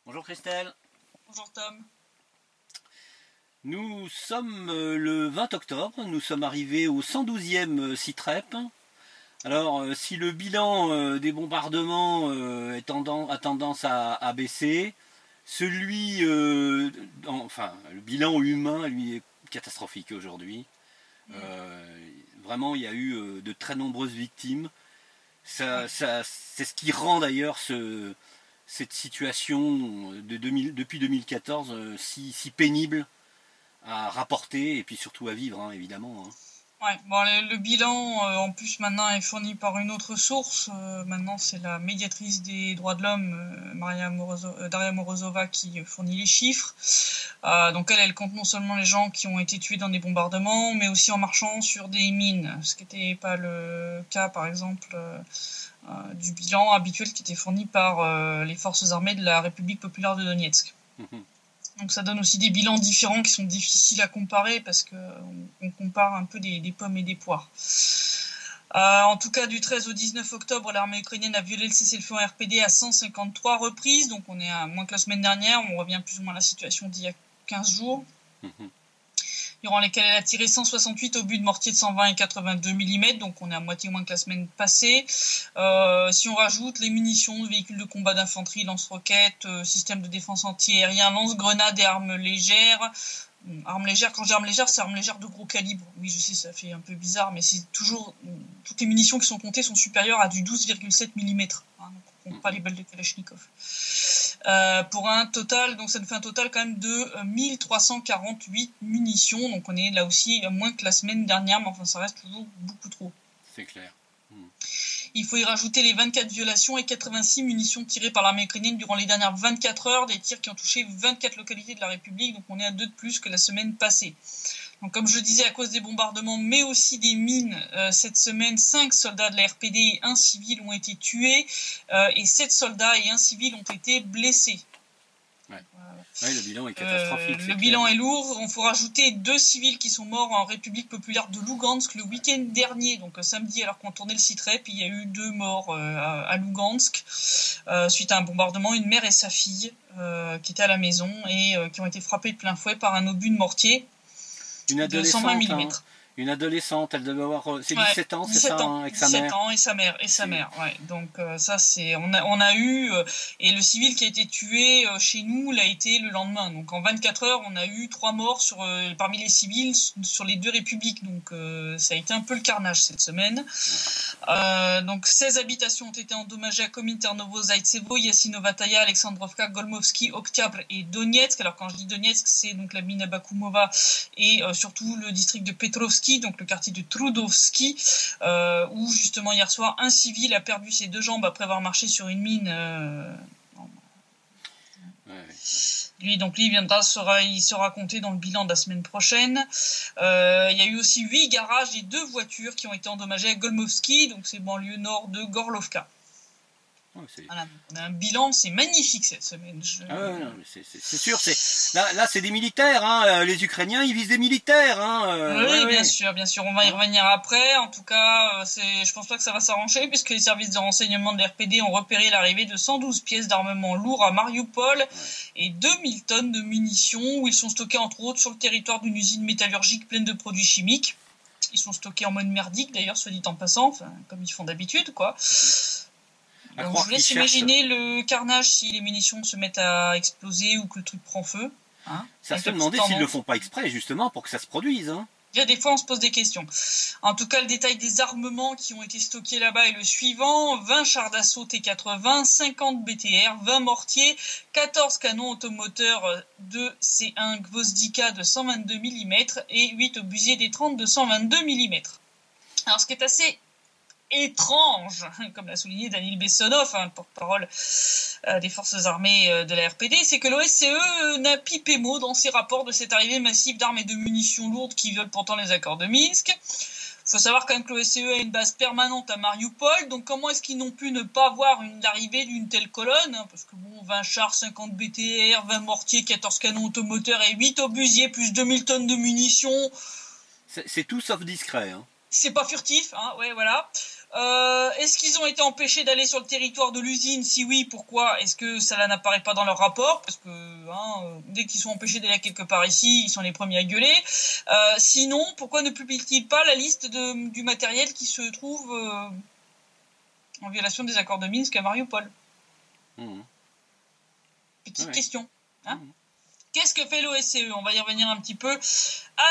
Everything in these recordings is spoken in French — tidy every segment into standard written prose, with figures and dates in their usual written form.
Bonjour Christelle. Bonjour Tom. Nous sommes le 20 octobre, nous sommes arrivés au 112e SITREP. Alors si le bilan des bombardements a tendance à baisser, celui, le bilan humain lui est catastrophique aujourd'hui. Vraiment il y a eu de très nombreuses victimes. C'est ce qui rend d'ailleurs cette situation depuis 2014 si pénible à rapporter et puis surtout à vivre, hein, évidemment. Hein. Ouais, bon, le bilan en plus maintenant est fourni par une autre source. Maintenant c'est la médiatrice des droits de l'homme, Daria Morozova, qui fournit les chiffres. Donc elle compte non seulement les gens qui ont été tués dans des bombardements, mais aussi en marchant sur des mines, ce qui n'était pas le cas par exemple du bilan habituel qui était fourni par les forces armées de la République populaire de Donetsk. Donc ça donne aussi des bilans différents qui sont difficiles à comparer parce qu'on compare un peu des pommes et des poires. En tout cas, du 13 au 19 octobre, l'armée ukrainienne a violé le cessez-le-feu en RPD à 153 reprises. Donc on est à moins que la semaine dernière. On revient plus ou moins à la situation d'il y a 15 jours. Durant lesquels elle a tiré 168 obus de mortier de 120 et 82 mm, donc on est à moitié moins que la semaine passée. Si on rajoute les munitions, véhicules de combat d'infanterie, lance-roquettes, systèmes de défense anti-aérien, lance-grenades et armes légères. Armes légères, quand je dis armes légères, c'est armes légères de gros calibre. Oui, je sais, ça fait un peu bizarre, mais c'est toujours... Toutes les munitions qui sont comptées sont supérieures à du 12,7 mm. Hein, donc on compte pas les balles de Kalachnikov. Pour un total, donc ça nous fait un total quand même de 1348 munitions, donc on est là aussi moins que la semaine dernière, mais enfin ça reste toujours beaucoup trop. C'est clair. Il faut y rajouter les 24 violations et 86 munitions tirées par l'armée ukrainienne durant les dernières 24 heures, des tirs qui ont touché 24 localités de la République, donc on est à 2 de plus que la semaine passée. Donc comme je le disais, à cause des bombardements, mais aussi des mines, cette semaine, 5 soldats de la RPD et 1 civil ont été tués, et 7 soldats et 1 civil ont été blessés. Ouais. Ouais, le bilan est catastrophique. Le bilan est lourd. Il faut rajouter 2 civils qui sont morts en République populaire de Lugansk le week-end dernier, donc samedi, alors qu'on tournait le SITREP, il y a eu 2 morts à Lugansk suite à un bombardement, une mère et sa fille qui étaient à la maison et qui ont été frappées de plein fouet par un obus de mortier. Une adolescente, de 120 mm. Hein. Une adolescente, elle devait avoir 17 ans, c'est ça, hein, avec sa mère. 17 ans et sa mère, ouais. Donc ça c'est, on a eu et le civil qui a été tué chez nous l'a été le lendemain. Donc en 24 heures, on a eu 3 morts parmi les civils sur les 2 républiques. Donc ça a été un peu le carnage cette semaine. Donc 16 habitations ont été endommagées à Kominternovo, Zaitsevo, Yassinovataya, Alexandrovka, Golmovski, Oktyabr et Donetsk. Alors quand je dis Donetsk, c'est donc la mine à Bakoumova et surtout le district de Petrovski, donc le quartier de Trudovski, où justement hier soir un civil a perdu ses 2 jambes après avoir marché sur une mine. Lui il sera compté dans le bilan de la semaine prochaine. Il y a eu aussi 8 garages et 2 voitures qui ont été endommagées à Golmovski, donc c'est banlieue nord de Gorlovka. Voilà, on a un bilan, c'est magnifique cette semaine. C'est sûr, là c'est des militaires, hein. Les Ukrainiens ils visent des militaires. Hein. Oui, bien sûr, on va y revenir après. En tout cas, je pense pas que ça va s'arranger puisque les services de renseignement de l'RPD ont repéré l'arrivée de 112 pièces d'armement lourd à Mariupol et 2000 tonnes de munitions où ils sont stockés entre autres sur le territoire d'une usine métallurgique pleine de produits chimiques. Ils sont stockés en mode merdique d'ailleurs, soit dit en passant, comme ils font d'habitude, quoi. Donc, je vous laisse imaginer le carnage si les munitions se mettent à exploser ou que le truc prend feu. Hein, ça se fait demander s'ils ne le font pas exprès, justement, pour que ça se produise. Hein. Il y a des fois, on se pose des questions. En tout cas, le détail des armements qui ont été stockés là-bas est le suivant. 20 chars d'assaut T-80, 50 BTR, 20 mortiers, 14 canons automoteurs de C1 Gvozdika de 122 mm et 8 obusiers des 30 de 122 mm. Alors, ce qui est assez étrange, comme l'a souligné Danil Bessonov, porte-parole des forces armées de la RPD, c'est que l'OSCE n'a pipé mot dans ses rapports de cette arrivée massive d'armes et de munitions lourdes qui violent pourtant les accords de Minsk. Il faut savoir quand même que l'OSCE a une base permanente à Mariupol, donc comment est-ce qu'ils n'ont pu ne pas voir l'arrivée d'une telle colonne, parce que 20 chars, 50 BTR, 20 mortiers, 14 canons automoteurs et 8 obusiers, plus 2000 tonnes de munitions. C'est tout sauf discret, hein. c'est pas furtif, hein, ouais, voilà. Est-ce qu'ils ont été empêchés d'aller sur le territoire de l'usine? Si oui, pourquoi? Est-ce que ça n'apparaît pas dans leur rapport? Parce que dès qu'ils sont empêchés d'aller quelque part ici, ils sont les premiers à gueuler. Sinon, pourquoi ne publient-ils pas la liste du matériel qui se trouve en violation des accords de Minsk à Mariupol? Petite question. Hein. Qu'est-ce que fait l'OSCE? On va y revenir un petit peu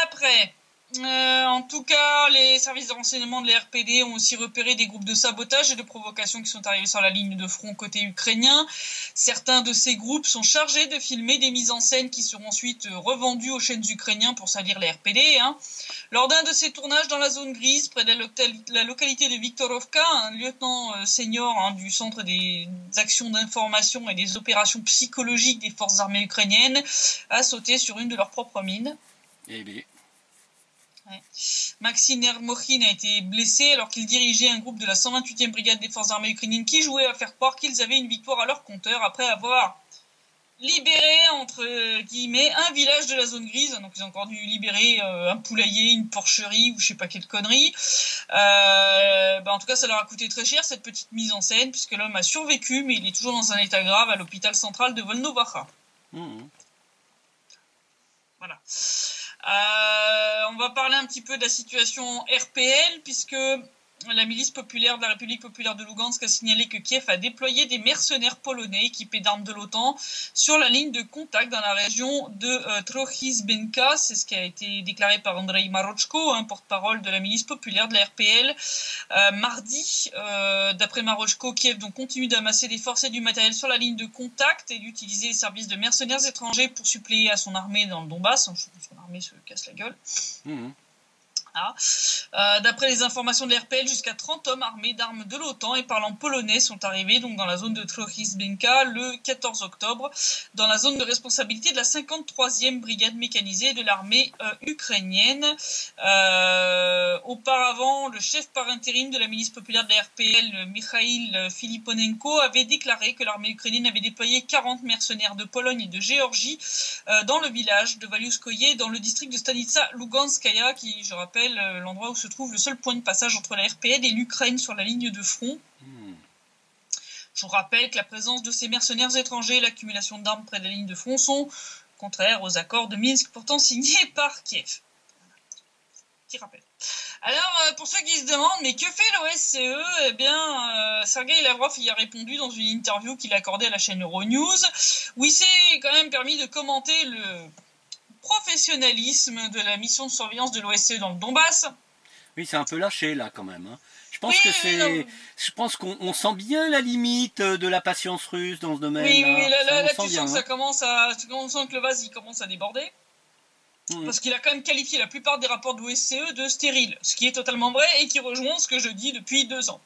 après. En tout cas, les services de renseignement de l'RPD ont aussi repéré des groupes de sabotage et de provocation qui sont arrivés sur la ligne de front côté ukrainien. Certains de ces groupes sont chargés de filmer des mises en scène qui seront ensuite revendues aux chaînes ukrainiens pour salir les RPD. Lors d'un de ces tournages dans la zone grise, près de la localité de Viktorovka, un lieutenant senior du Centre des actions d'information et des opérations psychologiques des forces armées ukrainiennes a sauté sur une de leurs propres mines. Eh bien. Ouais. Maxime Ermochin a été blessé alors qu'il dirigeait un groupe de la 128e brigade des forces armées ukrainiennes qui jouait à faire croire qu'ils avaient une victoire à leur compteur après avoir libéré, entre guillemets, un village de la zone grise. Donc ils ont encore dû libérer un poulailler, une porcherie ou je sais pas quelle connerie. En tout cas, ça leur a coûté très cher cette petite mise en scène puisque l'homme a survécu mais il est toujours dans un état grave à l'hôpital central de Volnovacha. Voilà. On va parler un petit peu de la situation RPL, puisque la milice populaire de la République populaire de Lugansk a signalé que Kiev a déployé des mercenaires polonais équipés d'armes de l'OTAN sur la ligne de contact dans la région de Trochizbenka. C'est ce qui a été déclaré par Andrei Marochko, porte-parole de la milice populaire de la RPL. Mardi, d'après Marochko, Kiev donc continue d'amasser des forces et du matériel sur la ligne de contact et d'utiliser les services de mercenaires étrangers pour suppléer à son armée dans le Donbass. Son armée se casse la gueule. D'après les informations de l'RPL, jusqu'à 30 hommes armés d'armes de l'OTAN et parlant polonais sont arrivés donc dans la zone de Trochizbenka le 14 octobre, dans la zone de responsabilité de la 53e brigade mécanisée de l'armée ukrainienne. Auparavant, le chef par intérim de la milice populaire de la RPL, Mikhail Filiponenko, avait déclaré que l'armée ukrainienne avait déployé 40 mercenaires de Pologne et de Géorgie dans le village de Valiuskoye, dans le district de Stanitsa Luganskaya, qui, je rappelle, l'endroit où se trouve le seul point de passage entre la RPL et l'Ukraine sur la ligne de front. Je vous rappelle que la présence de ces mercenaires étrangers et l'accumulation d'armes près de la ligne de front sont contraires aux accords de Minsk pourtant signés par Kiev. Petit rappel. Alors, pour ceux qui se demandent, mais que fait l'OSCE? Eh bien, Sergei Lavrov y a répondu dans une interview qu'il a accordée à la chaîne Euronews, où il s'est quand même permis de commenter le professionnalisme de la mission de surveillance de l'OSCE dans le Donbass. Oui, c'est un peu lâché là quand même. Je pense je pense qu'on sent bien la limite de la patience russe dans ce domaine. Oui, là tu sens que ça commence on sent que le vase il commence à déborder. Parce qu'il a quand même qualifié la plupart des rapports de l'OSCE de stériles, ce qui est totalement vrai et qui rejoint ce que je dis depuis 2 ans.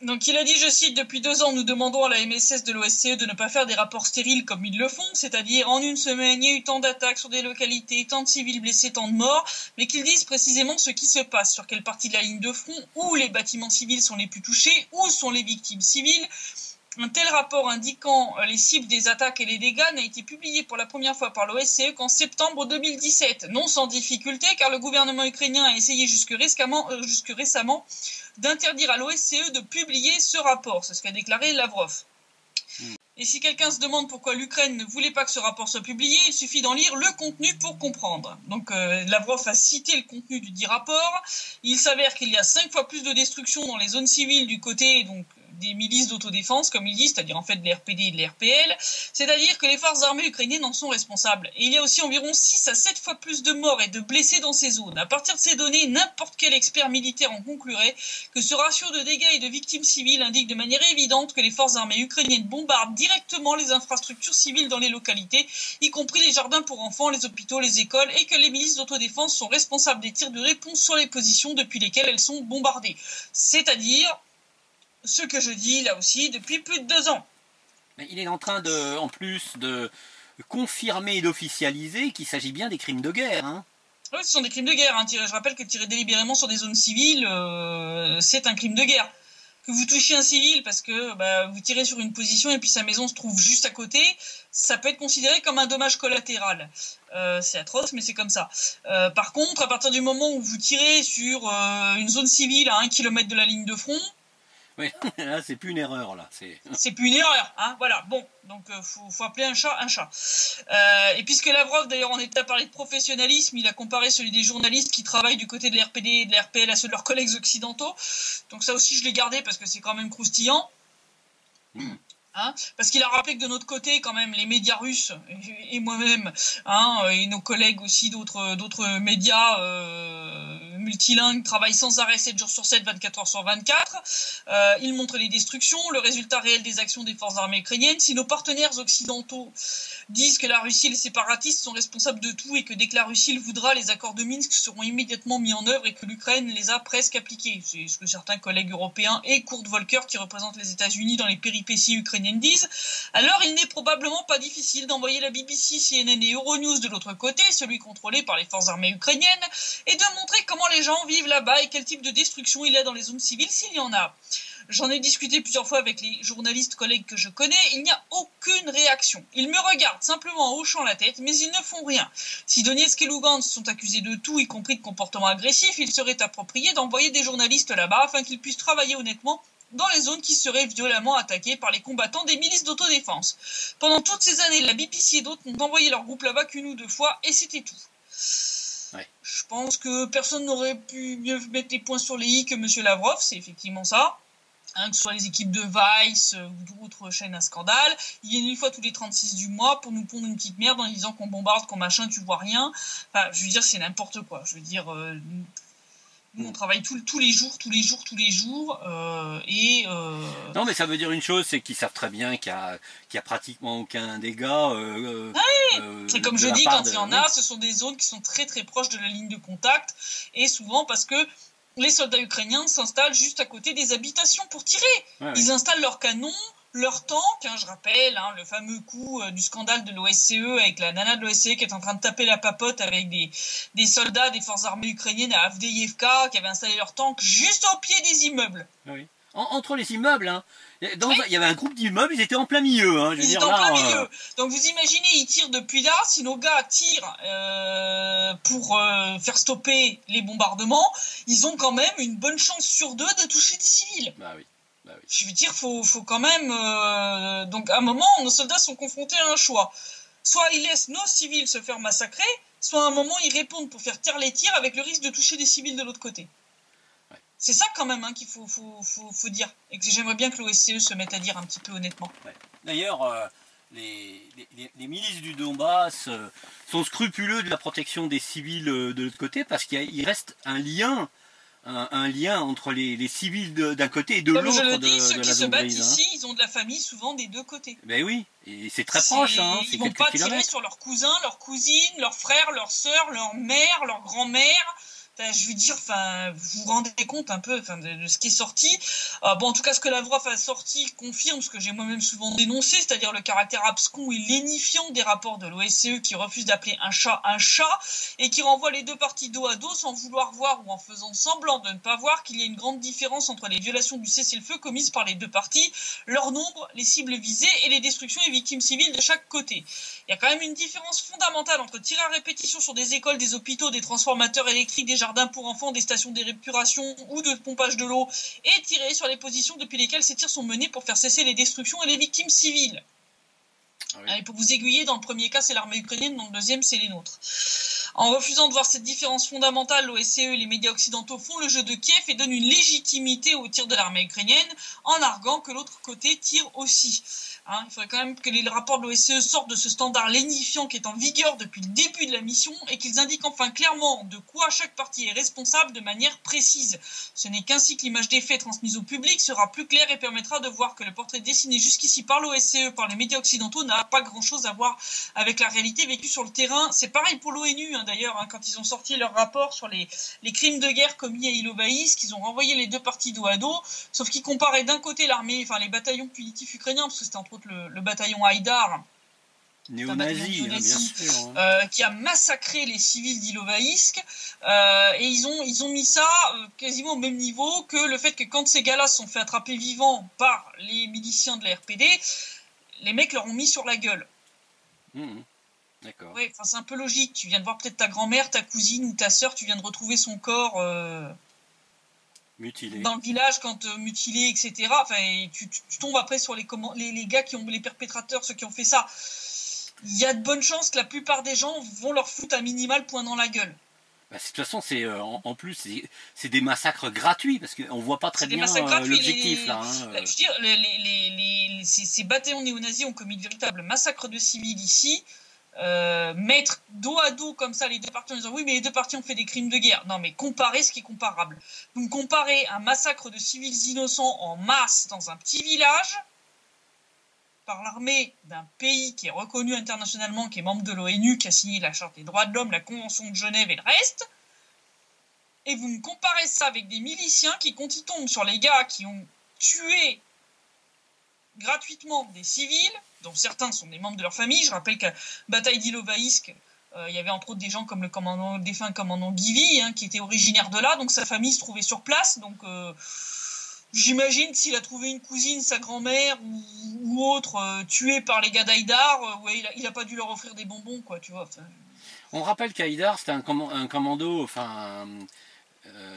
Donc il a dit, je cite, « Depuis 2 ans, nous demandons à la MSS de l'OSCE de ne pas faire des rapports stériles comme ils le font, c'est-à-dire en une semaine, il y a eu tant d'attaques sur des localités, tant de civils blessés, tant de morts, mais qu'ils disent précisément ce qui se passe, sur quelle partie de la ligne de front, où les bâtiments civils sont les plus touchés, où sont les victimes civiles. » Un tel rapport indiquant les cibles des attaques et les dégâts n'a été publié pour la première fois par l'OSCE qu'en septembre 2017. Non sans difficulté, car le gouvernement ukrainien a essayé jusque récemment d'interdire à l'OSCE de publier ce rapport. C'est ce qu'a déclaré Lavrov. Et si quelqu'un se demande pourquoi l'Ukraine ne voulait pas que ce rapport soit publié, il suffit d'en lire le contenu pour comprendre. Donc Lavrov a cité le contenu du dit rapport. Il s'avère qu'il y a 5 fois plus de destruction dans les zones civiles du côté des milices d'autodéfense, comme il dit, c'est-à-dire en fait de l'RPD et de l'RPL, c'est-à-dire que les forces armées ukrainiennes en sont responsables. Et il y a aussi environ 6 à 7 fois plus de morts et de blessés dans ces zones. À partir de ces données, n'importe quel expert militaire en conclurait que ce ratio de dégâts et de victimes civiles indique de manière évidente que les forces armées ukrainiennes bombardent directement les infrastructures civiles dans les localités, y compris les jardins pour enfants, les hôpitaux, les écoles, et que les milices d'autodéfense sont responsables des tirs de réponse sur les positions depuis lesquelles elles sont bombardées. C'est-à-dire ce que je dis là aussi depuis plus de 2 ans. Mais il est en train en plus de confirmer et d'officialiser qu'il s'agit bien des crimes de guerre. Oui, ce sont des crimes de guerre. Je rappelle que tirer délibérément sur des zones civiles, c'est un crime de guerre. que vous touchiez un civil parce que vous tirez sur une position et puis sa maison se trouve juste à côté, ça peut être considéré comme un dommage collatéral. C'est atroce, mais c'est comme ça. Par contre, à partir du moment où vous tirez sur une zone civile à 1 km de la ligne de front, oui, là, c'est plus une erreur, là. C'est plus une erreur, hein, voilà. Bon, donc faut appeler un chat un chat. Et puisque Lavrov, d'ailleurs, en était à parler de professionnalisme, il a comparé celui des journalistes qui travaillent du côté de l'RPD et de l'RPL à ceux de leurs collègues occidentaux. Donc ça aussi, je l'ai gardé parce que c'est quand même croustillant. Hein, parce qu'il a rappelé que de notre côté, quand même, les médias russes et moi-même, et nos collègues aussi d'autres médias multilingues travaillent sans arrêt 7 jours sur 7, 24 heures sur 24. Ils montrent les destructions, le résultat réel des actions des forces armées ukrainiennes. Si nos partenaires occidentaux disent que la Russie et les séparatistes sont responsables de tout et que dès que la Russie le voudra, les accords de Minsk seront immédiatement mis en œuvre et que l'Ukraine les a presque appliqués. C'est ce que certains collègues européens et Kurt Volker, qui représente les États-Unis dans les péripéties ukrainiennes, disent. Alors il n'est probablement pas difficile d'envoyer la BBC, CNN et Euronews de l'autre côté, celui contrôlé par les forces armées ukrainiennes, et de montrer comment les gens vivent là-bas et quel type de destruction il y a dans les zones civiles s'il y en a. J'en ai discuté plusieurs fois avec les journalistes collègues que je connais, il n'y a aucune réaction. Ils me regardent simplement en hochant la tête, mais ils ne font rien. Si Donetsk et Lugansk sont accusés de tout, y compris de comportements agressifs, il serait approprié d'envoyer des journalistes là-bas afin qu'ils puissent travailler honnêtement dans les zones qui seraient violemment attaquées par les combattants des milices d'autodéfense. Pendant toutes ces années, la BBC et d'autres n'ont envoyé leur groupe là-bas qu'une ou deux fois, et c'était tout. Ouais. Je pense que personne n'aurait pu mieux mettre les points sur les i que M. Lavrov, c'est effectivement ça. Que ce soit les équipes de Vice ou d'autres chaînes à scandale, ils viennent une fois tous les 36 du mois pour nous pondre une petite merde en disant qu'on bombarde, qu'on machin, tu vois rien. Enfin, je veux dire, c'est n'importe quoi. Je veux dire, nous on travaille tous les jours. Non, mais ça veut dire une chose, c'est qu'ils savent très bien qu'il y a pratiquement aucun dégât. Et comme je dis, quand il y en a, ce sont des zones qui sont très très proches de la ligne de contact, et souvent parce que les soldats ukrainiens s'installent juste à côté des habitations pour tirer. Ils installent leurs canons, leurs tanks, je rappelle, le fameux coup du scandale de l'OSCE avec la nana de l'OSCE qui est en train de taper la papote avec des soldats des forces armées ukrainiennes à Avdiivka qui avaient installé leurs tanks juste au pied des immeubles. Oui. Entre les immeubles, il y avait un groupe d'immeubles, ils étaient en plein milieu. Ils étaient en plein milieu. Donc vous imaginez, ils tirent depuis là. Si nos gars tirent pour faire stopper les bombardements, ils ont quand même une bonne chance sur 2 de toucher des civils. Bah oui. Je veux dire, faut quand même... donc à un moment, nos soldats sont confrontés à un choix. Soit ils laissent nos civils se faire massacrer, soit à un moment, ils répondent pour faire taire les tirs avec le risque de toucher des civils de l'autre côté. C'est ça quand même qu'il faut dire. Et que j'aimerais bien que l'OSCE se mette à dire un petit peu honnêtement. Ouais. D'ailleurs, les milices du Donbass sont scrupuleux de la protection des civils de l'autre côté parce qu'il reste un lien entre les civils d'un côté et de l'autre. Comme je le dis, ceux qui se battent ici, ils ont de la famille souvent des deux côtés. Ben oui, et c'est très proche. Ils ne vont pas tirer sur leurs cousins, leurs cousines, leurs frères, leurs sœurs, leur mère, leur grand-mère. Je veux dire, vous vous rendez compte un peu de ce qui est sorti. En tout cas, ce que Lavrov a sorti confirme ce que j'ai moi-même souvent dénoncé, c'est-à-dire le caractère abscon et lénifiant des rapports de l'OSCE qui refuse d'appeler un chat et qui renvoie les deux parties dos à dos sans vouloir voir ou en faisant semblant de ne pas voir qu'il y a une grande différence entre les violations du cessez-le-feu commises par les deux parties, leur nombre, les cibles visées et les destructions et victimes civiles de chaque côté. Il y a quand même une différence fondamentale entre tirer à répétition sur des écoles, des hôpitaux, des transformateurs électriques, des jardins pour enfants, des stations d'épuration ou de pompage de l'eau et tirer sur les positions depuis lesquelles ces tirs sont menés pour faire cesser les destructions et les victimes civiles. Et pour vous aiguiller, dans le premier cas, c'est l'armée ukrainienne, dans le deuxième, c'est les nôtres. En refusant de voir cette différence fondamentale, l'OSCE et les médias occidentaux font le jeu de Kiev et donnent une légitimité au tir de l'armée ukrainienne en arguant que l'autre côté tire aussi. Il faudrait quand même que les rapports de l'OSCE sortent de ce standard lénifiant qui est en vigueur depuis le début de la mission et qu'ils indiquent enfin clairement de quoi chaque partie est responsable de manière précise. Ce n'est qu'ainsi que l'image des faits transmise au public sera plus claire et permettra de voir que le portrait dessiné jusqu'ici par l'OSCE, par les médias occidentaux, n'a pas grand-chose à voir avec la réalité vécue sur le terrain. C'est pareil pour l'ONU, d'ailleurs, quand ils ont sorti leur rapport sur les crimes de guerre commis à Ilovaïsk, qu'ils ont renvoyé les deux parties dos à dos, sauf qu'ils comparaient d'un côté l'armée, les bataillons punitifs ukrainiens, parce que c'était entre autres le bataillon Haïdar, Néo-nazi, bien sûr. Qui a massacré les civils d'Ilovaisk. Et ils ont mis ça quasiment au même niveau que le fait que quand ces gars-là se sont fait attraper vivants par les miliciens de la RPD, les mecs leur ont mis sur la gueule. D'accord. Ouais, c'est un peu logique. Tu viens de voir peut-être ta grand-mère, ta cousine ou ta sœur, tu viens de retrouver son corps mutilé dans le village quand mutilé, etc. Enfin, tu tombes après sur les gars qui ont les perpétrateurs, ceux qui ont fait ça. Il y a de bonnes chances que la plupart des gens vont leur foutre un minimal point dans la gueule. Bah, de toute façon, c'est en plus c'est des massacres gratuits parce qu'on voit pas très bien l'objectif là. Je veux dire, ces bataillons néo-nazis ont commis de véritables massacres de civils ici. Mettre dos à dos comme ça les deux parties en disant oui mais les deux parties ont fait des crimes de guerre. Non mais comparez ce qui est comparable. Donc comparer un massacre de civils innocents en masse dans un petit village par l'armée d'un pays qui est reconnu internationalement, qui est membre de l'ONU, qui a signé la Charte des droits de l'homme, la Convention de Genève et le reste, et vous me comparez ça avec des miliciens qui, quand ils tombent sur les gars qui ont tué gratuitement des civils, dont certains sont des membres de leur famille. Je rappelle qu'à bataille d'Ilovaisk, il y avait entre autres des gens comme le défunt commandant Givy, qui était originaire de là, donc sa famille se trouvait sur place. Donc j'imagine s'il a trouvé une cousine, sa grand-mère ou autre tuée par les gars d'Haïdar, il a pas dû leur offrir des bonbons, quoi, tu vois. Enfin, on rappelle qu'Haïdar c'était un commando,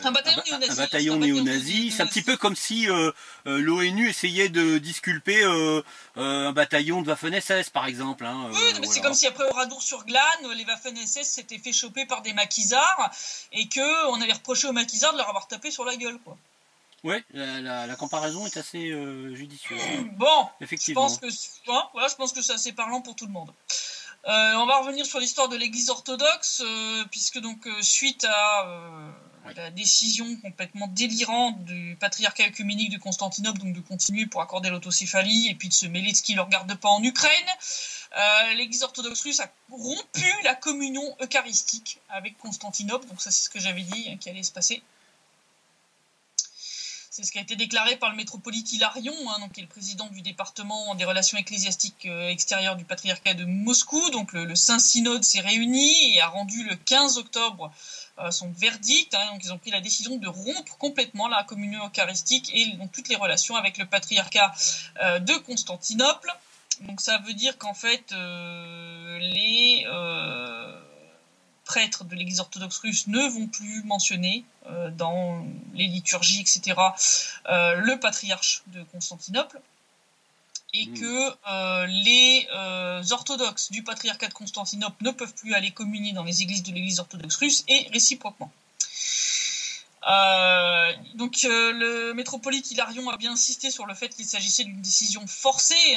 un bataillon néo-nazi. C'est un petit peu comme si l'ONU essayait de disculper un bataillon de Waffen-SS par exemple. Oui, mais voilà. C'est comme si après Oradour-sur-Glane, les Waffen-SS s'étaient fait choper par des maquisards et qu'on allait reprocher aux maquisards de leur avoir tapé sur la gueule, quoi. Oui, la comparaison est assez judicieuse. Bon, effectivement. Je pense que c'est assez parlant pour tout le monde. On va revenir sur l'histoire de l'Église orthodoxe, puisque donc suite à la décision complètement délirante du patriarcat œcuménique de Constantinople, donc de continuer pour accorder l'autocéphalie et puis de se mêler de ce qui ne le regarde pas en Ukraine, l'Église orthodoxe russe a rompu la communion eucharistique avec Constantinople, donc ça c'est ce que j'avais dit qui allait se passer. C'est ce qui a été déclaré par le métropolite Hilarion, donc qui est le président du département des relations ecclésiastiques extérieures du patriarcat de Moscou. Donc le Saint-Synode s'est réuni et a rendu le 15 octobre son verdict. Donc ils ont pris la décision de rompre complètement la communion eucharistique et donc toutes les relations avec le patriarcat de Constantinople. Donc ça veut dire qu'en fait les prêtres de l'Église orthodoxe russe ne vont plus mentionner dans les liturgies, etc., le patriarche de Constantinople, et que les orthodoxes du patriarcat de Constantinople ne peuvent plus aller communier dans les églises de l'Église orthodoxe russe, et réciproquement. Donc le métropolite Hilarion a bien insisté sur le fait qu'il s'agissait d'une décision forcée,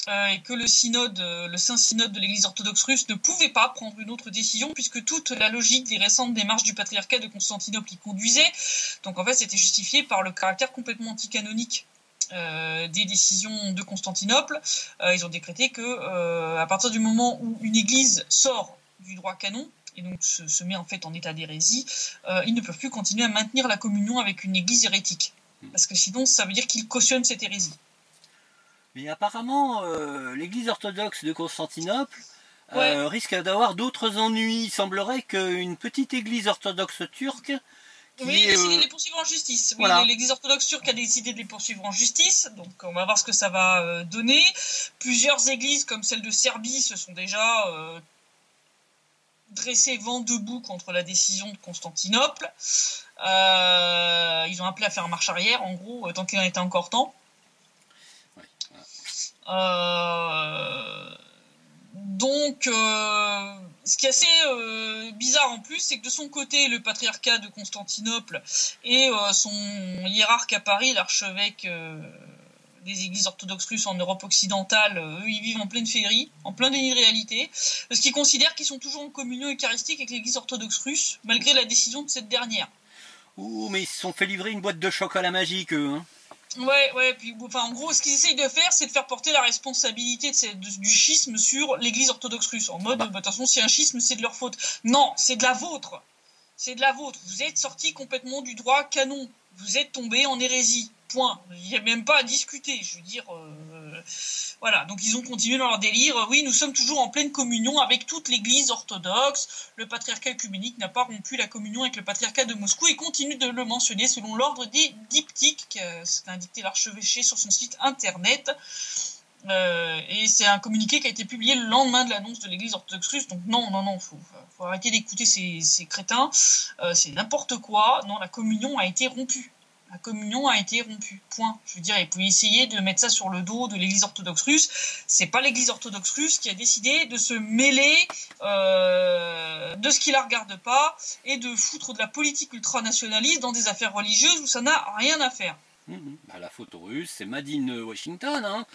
et que le Saint-Synode de l'Église orthodoxe russe ne pouvait pas prendre une autre décision puisque toute la logique des récentes démarches du patriarcat de Constantinople y conduisait. Donc en fait, c'était justifié par le caractère complètement anticanonique des décisions de Constantinople. Ils ont décrété que à partir du moment où une église sort du droit canon et donc se met en fait en état d'hérésie, ils ne peuvent plus continuer à maintenir la communion avec une église hérétique. Parce que sinon, ça veut dire qu'ils cautionnent cette hérésie. Mais apparemment, l'Église orthodoxe de Constantinople risque d'avoir d'autres ennuis. Il semblerait qu'une petite Église orthodoxe turque... il a décidé de les poursuivre en justice. Voilà. Oui, l'Église orthodoxe turque a décidé de les poursuivre en justice, donc on va voir ce que ça va donner. Plusieurs églises, comme celle de Serbie, se sont déjà dressées vent debout contre la décision de Constantinople. Ils ont appelé à faire marche arrière, en gros, tant qu'il en était encore temps. Donc, ce qui est assez bizarre en plus, c'est que de son côté, le patriarcat de Constantinople et son hiérarque à Paris, l'archevêque des églises orthodoxes russes en Europe occidentale, eux, ils vivent en pleine féerie, en plein déni de réalité, parce qu'ils considèrent qu'ils sont toujours en communion eucharistique avec l'église orthodoxe russe, malgré la décision de cette dernière. Ouh, mais ils se sont fait livrer une boîte de chocolat magique, eux, Ouais, puis en gros, ce qu'ils essayent de faire, c'est de faire porter la responsabilité du schisme sur l'Église orthodoxe russe. En mode, de toute façon, si y a un schisme, c'est de leur faute. Non, c'est de la vôtre. C'est de la vôtre. Vous êtes sortis complètement du droit canon. Vous êtes tombés en hérésie. Point. Il n'y a même pas à discuter. Je veux dire, Voilà, donc ils ont continué dans leur délire. Oui, nous sommes toujours en pleine communion avec toute l'Église orthodoxe. Le patriarcat œcuménique n'a pas rompu la communion avec le patriarcat de Moscou et continue de le mentionner selon l'ordre des diptyques, ce qu'a indiqué l'archevêché sur son site internet. Et c'est un communiqué qui a été publié le lendemain de l'annonce de l'Église orthodoxe russe. Donc non, faut arrêter d'écouter ces crétins. C'est n'importe quoi. Non, la communion a été rompue. La communion a été rompue. Point. Je veux dire, ils pouvaient essayer de mettre ça sur le dos de l'Église orthodoxe russe. C'est pas l'Église orthodoxe russe qui a décidé de se mêler de ce qui la regarde pas et de foutre de la politique ultranationaliste dans des affaires religieuses où ça n'a rien à faire. La photo russe, c'est Made in Washington, hein.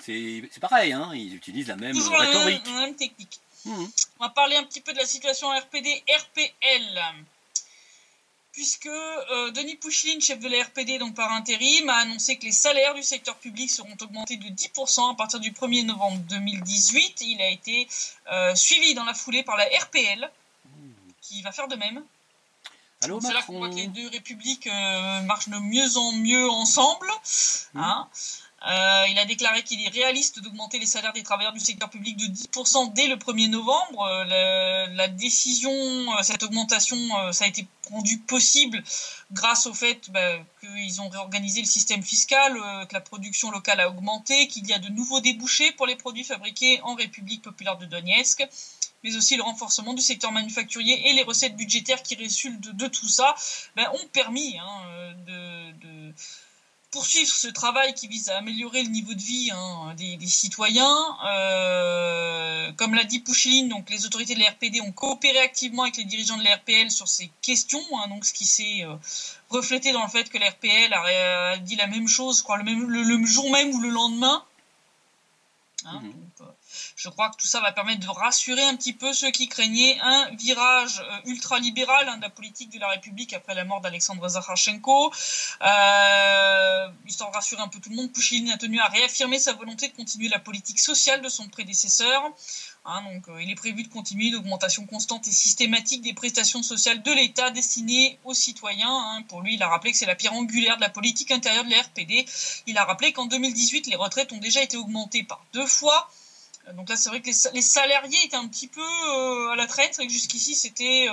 C'est pareil, hein. Ils utilisent la même rhétorique. La même technique. On va parler un petit peu de la situation en RPD, RPL. Puisque Denis Pouchiline, chef de la RPD, donc par intérim, a annoncé que les salaires du secteur public seront augmentés de 10% à partir du 1er novembre 2018. Il a été suivi dans la foulée par la RPL, qui va faire de même. Allô, c'est là qu'on voit que les deux républiques marchent de mieux en mieux ensemble. Hein. Il a déclaré qu'il est réaliste d'augmenter les salaires des travailleurs du secteur public de 10% dès le 1er novembre. La décision, cette augmentation, ça a été rendu possible grâce au fait qu'ils ont réorganisé le système fiscal, que la production locale a augmenté, qu'il y a de nouveaux débouchés pour les produits fabriqués en République populaire de Donetsk, mais aussi le renforcement du secteur manufacturier et les recettes budgétaires qui résultent de tout ça, ont permis de poursuivre ce travail qui vise à améliorer le niveau de vie des citoyens. Comme l'a dit Pouchiline, donc les autorités de la RPD ont coopéré activement avec les dirigeants de la RPL sur ces questions, donc ce qui s'est reflété dans le fait que la RPL a dit la même chose, je crois, le jour même ou le lendemain. Donc, je crois que tout ça va permettre de rassurer un petit peu ceux qui craignaient un virage ultralibéral de la politique de la République après la mort d'Alexandre Zakharchenko. Histoire de rassurer un peu tout le monde, Pouchiline a tenu à réaffirmer sa volonté de continuer la politique sociale de son prédécesseur. Donc, il est prévu de continuer l'augmentation constante et systématique des prestations sociales de l'État destinées aux citoyens. Pour lui, il a rappelé que c'est la pierre angulaire de la politique intérieure de la RPD. Il a rappelé qu'en 2018, les retraites ont déjà été augmentées par 2 fois. Donc là, c'est vrai que les salariés étaient un petit peu à la traîne. C'est vrai que jusqu'ici, c'était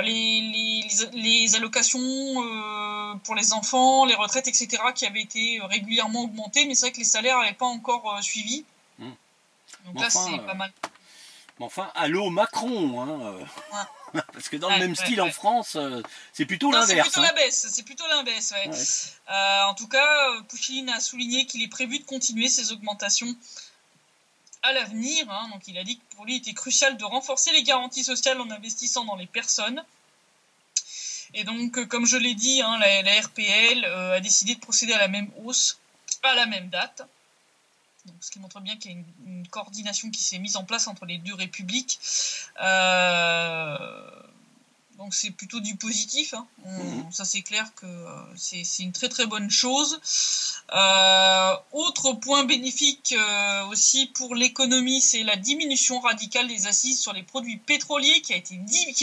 les allocations pour les enfants, les retraites, etc., qui avaient été régulièrement augmentées. Mais c'est vrai que les salaires n'avaient pas encore suivi. Donc là, c'est pas mal. Mais enfin, allô Macron, parce que dans le même style en France, c'est plutôt l'inverse. C'est plutôt l'inverse, en tout cas, Pouchiline a souligné qu'il est prévu de continuer ces augmentations à l'avenir. Donc il a dit que pour lui, il était crucial de renforcer les garanties sociales en investissant dans les personnes. Et donc, comme je l'ai dit, la RPL a décidé de procéder à la même hausse à la même date. Donc, ce qui montre bien qu'il y a une coordination qui s'est mise en place entre les deux républiques. Donc c'est plutôt du positif. Ça c'est clair que c'est une très très bonne chose. Autre point bénéfique aussi pour l'économie, c'est la diminution radicale des assises sur les produits pétroliers qui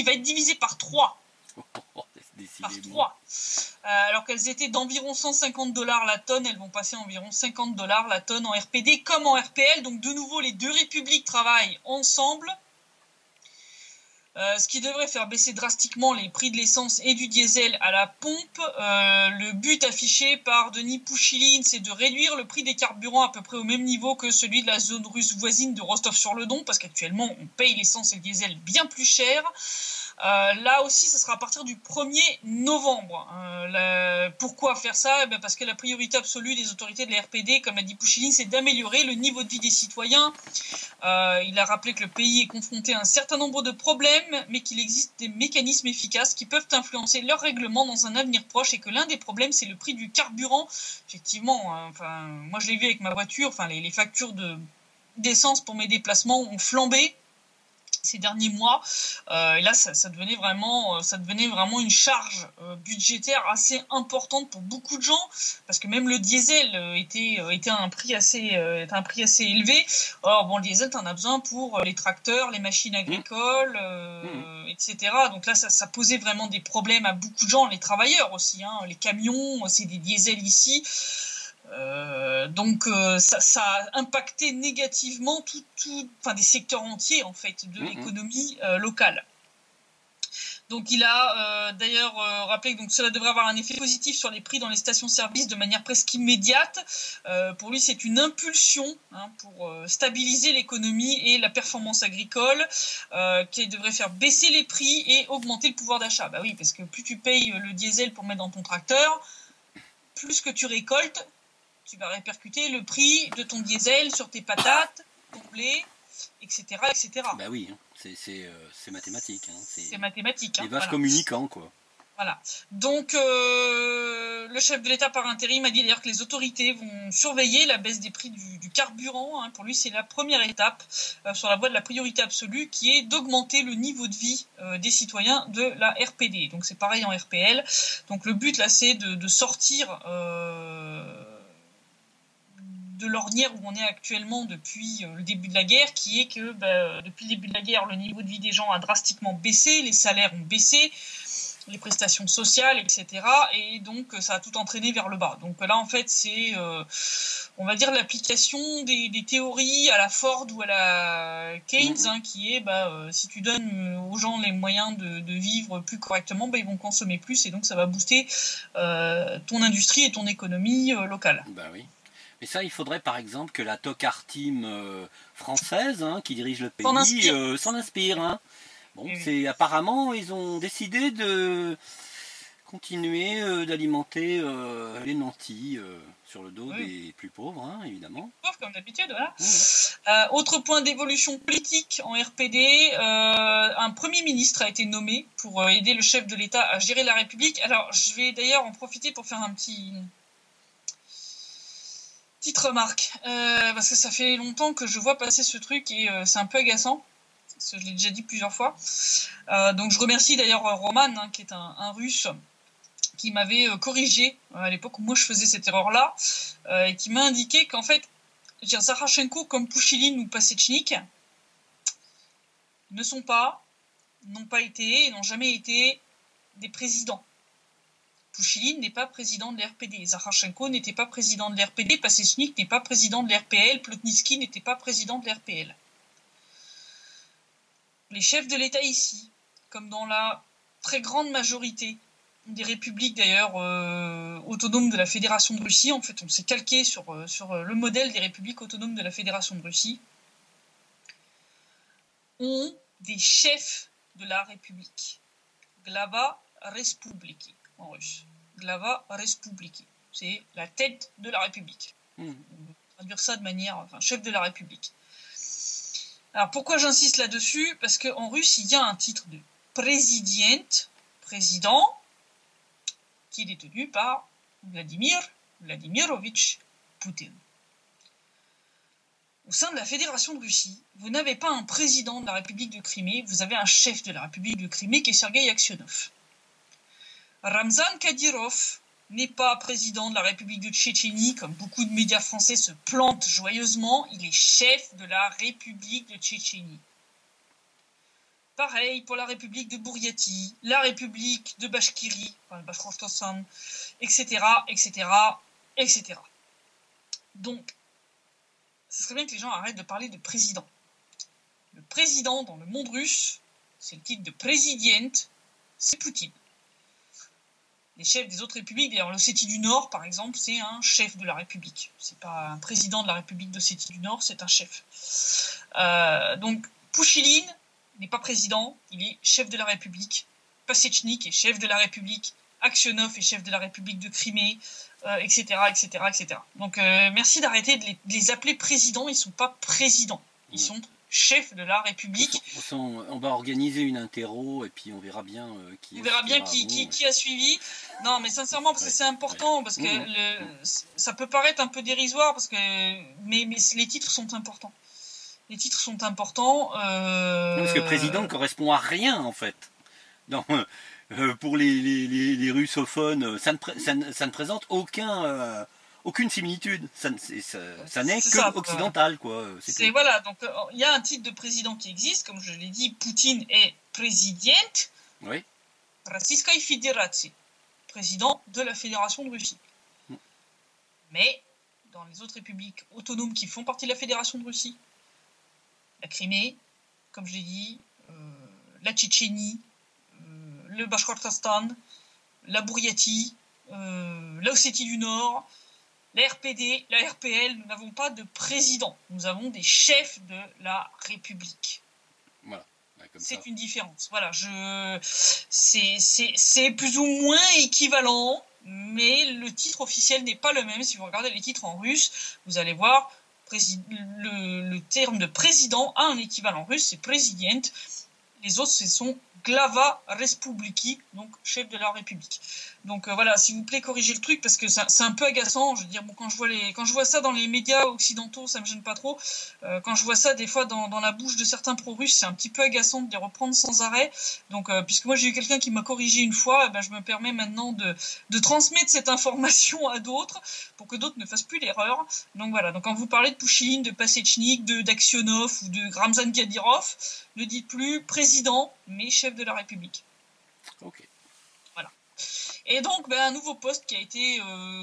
va être divisée par 3. Par 3. Alors qu'elles étaient d'environ $150 la tonne, elles vont passer à environ $50 la tonne en RPD comme en RPL. Donc de nouveau, les deux républiques travaillent ensemble. Ce qui devrait faire baisser drastiquement les prix de l'essence et du diesel à la pompe. Le but affiché par Denis Pouchiline, c'est de réduire le prix des carburants à peu près au même niveau que celui de la zone russe voisine de Rostov-sur-le-Don, parce qu'actuellement, on paye l'essence et le diesel bien plus cher. Là aussi, ça sera à partir du 1er novembre. Pourquoi faire ça ? Parce que la priorité absolue des autorités de la RPD, comme l'a dit Pouchiline, c'est d'améliorer le niveau de vie des citoyens. Il a rappelé que le pays est confronté à un certain nombre de problèmes, mais qu'il existe des mécanismes efficaces qui peuvent influencer leur règlement dans un avenir proche, et que l'un des problèmes, c'est le prix du carburant. Effectivement, moi je l'ai vu avec ma voiture, les factures d'essence pour mes déplacements ont flambé ces derniers mois, et là ça devenait vraiment une charge budgétaire assez importante pour beaucoup de gens, parce que même le diesel était à un prix assez élevé. Or bon, le diesel, t'en as besoin pour les tracteurs, les machines agricoles, etc. Donc là ça posait vraiment des problèmes à beaucoup de gens, les travailleurs aussi, les camions, c'est des diesels ici. Donc ça a impacté négativement des secteurs entiers en fait de l'économie locale. Donc il a d'ailleurs rappelé que cela devrait avoir un effet positif sur les prix dans les stations-service de manière presque immédiate. Pour lui, c'est une impulsion pour stabiliser l'économie et la performance agricole qui devrait faire baisser les prix et augmenter le pouvoir d'achat. Bah oui, parce que plus tu payes le diesel pour mettre dans ton tracteur, plus que tu récoltes, tu vas répercuter le prix de ton diesel sur tes patates, ton blé, etc. etc. Bah oui, c'est mathématique. C'est mathématique. Les vases communicants, quoi. Voilà. Donc, le chef de l'État par intérim a dit d'ailleurs que les autorités vont surveiller la baisse des prix du carburant. Pour lui, c'est la première étape sur la voie de la priorité absolue, qui est d'augmenter le niveau de vie des citoyens de la RPD. Donc, c'est pareil en RPL. Donc, le but, là, c'est de sortir de l'ornière où on est actuellement depuis le début de la guerre, qui est que depuis le début de la guerre, le niveau de vie des gens a drastiquement baissé, les salaires ont baissé, les prestations sociales, etc. Et donc, ça a tout entraîné vers le bas. Donc là, en fait, c'est, on va dire, l'application des théories à la Ford ou à la Keynes, qui est, si tu donnes aux gens les moyens de vivre plus correctement, ils vont consommer plus, et donc ça va booster ton industrie et ton économie locale. Bah oui. Mais ça, il faudrait par exemple que la Toccar Team française, qui dirige le pays, s'en inspire. Bon, apparemment, ils ont décidé de continuer d'alimenter les nantis sur le dos des plus pauvres, évidemment. Pauvres, comme d'habitude, voilà. Autre point d'évolution politique en RPD, un Premier ministre a été nommé pour aider le chef de l'État à gérer la République. Alors, je vais d'ailleurs en profiter pour faire petite remarque, parce que ça fait longtemps que je vois passer ce truc et c'est un peu agaçant, parce que je l'ai déjà dit plusieurs fois. Donc je remercie d'ailleurs Roman, qui est un Russe, qui m'avait corrigé à l'époque où moi je faisais cette erreur-là, et qui m'a indiqué qu'en fait, Zakharchenko comme Pouchiline ou Pasechnik n'ont pas été et n'ont jamais été des présidents. Pouchiline n'est pas président de l'RPD, Zakharchenko n'était pas président de l'RPD, Pasechnik n'est pas président de l'RPL, Plotnitsky n'était pas président de l'RPL. Les chefs de l'État ici, comme dans la très grande majorité des républiques d'ailleurs autonomes de la Fédération de Russie, en fait on s'est calqué sur le modèle des républiques autonomes de la Fédération de Russie, ont des chefs de la République. Glava Respubliki. En russe. Glava Respubliki. C'est la tête de la République. On va traduire ça de manière... chef de la République. Alors, pourquoi j'insiste là-dessus ? Parce qu'en russe, il y a un titre de président, qui est détenu par Vladimir Vladimirovitch Poutine. Au sein de la Fédération de Russie, vous n'avez pas un président de la République de Crimée, vous avez un chef de la République de Crimée qui est Sergueï Aksionov. Ramzan Kadyrov n'est pas président de la République de Tchétchénie, comme beaucoup de médias français se plantent joyeusement, il est chef de la République de Tchétchénie. Pareil pour la République de Bouriatie, la République de Bashkirie, le Bashkortostan, etc., etc., etc. Donc, ce serait bien que les gens arrêtent de parler de président. Le président dans le monde russe, c'est le titre de présidient, c'est Poutine. Les chefs des autres républiques, d'ailleurs l'Ossétie du Nord par exemple, c'est un chef de la République. C'est pas un président de la République d'Ossétie du Nord, c'est un chef. Donc Pouchiline n'est pas président, il est chef de la République. Pasechnik est chef de la République. Aksionov est chef de la République de Crimée, etc., etc., etc. Donc merci d'arrêter de les appeler présidents, ils sont pas présidents, ils sont chef de la République. On va organiser une interro et puis on verra bien qui a suivi. Non, mais sincèrement, parce que c'est important, parce que ça peut paraître un peu dérisoire, mais les titres sont importants. Les titres sont importants. Parce que président ne correspond à rien en fait. Pour les russophones, ça ne présente aucune similitude, ça n'est que occidental, quoi. Voilà, donc il y a un titre de président qui existe, comme je l'ai dit, Poutine est président, oui. Российской Fédération, président de la Fédération de Russie. Mais dans les autres républiques autonomes qui font partie de la Fédération de Russie. La Crimée, comme je l'ai dit, la Tchétchénie, le Bachkortostan, la Bouriatie, la Ossétie du Nord, la RPD, la RPL. Nous n'avons pas de président, nous avons des chefs de la République. Voilà. C'est une différence. Voilà, c'est plus ou moins équivalent, mais le titre officiel n'est pas le même. Si vous regardez les titres en russe, vous allez voir le terme de président a un équivalent russe, c'est président. Les autres, ce sont Glava Respubliki, donc chef de la République. Donc voilà, s'il vous plaît, corrigez le truc parce que c'est un peu agaçant. Je veux dire, bon, quand je vois ça dans les médias occidentaux, ça me gêne pas trop. Quand je vois ça des fois dans la bouche de certains pro-russes, c'est un petit peu agaçant de les reprendre sans arrêt. Donc puisque moi j'ai eu quelqu'un qui m'a corrigé une fois, je me permets maintenant de transmettre cette information à d'autres pour que d'autres ne fassent plus l'erreur. Donc voilà. Donc quand vous parlez de Pouchkine, de Passechnik, d'Aksionov ou de Ramzan Kadyrov, ne dites plus président, mais chef de la République. Ok. Et donc, un nouveau poste qui a été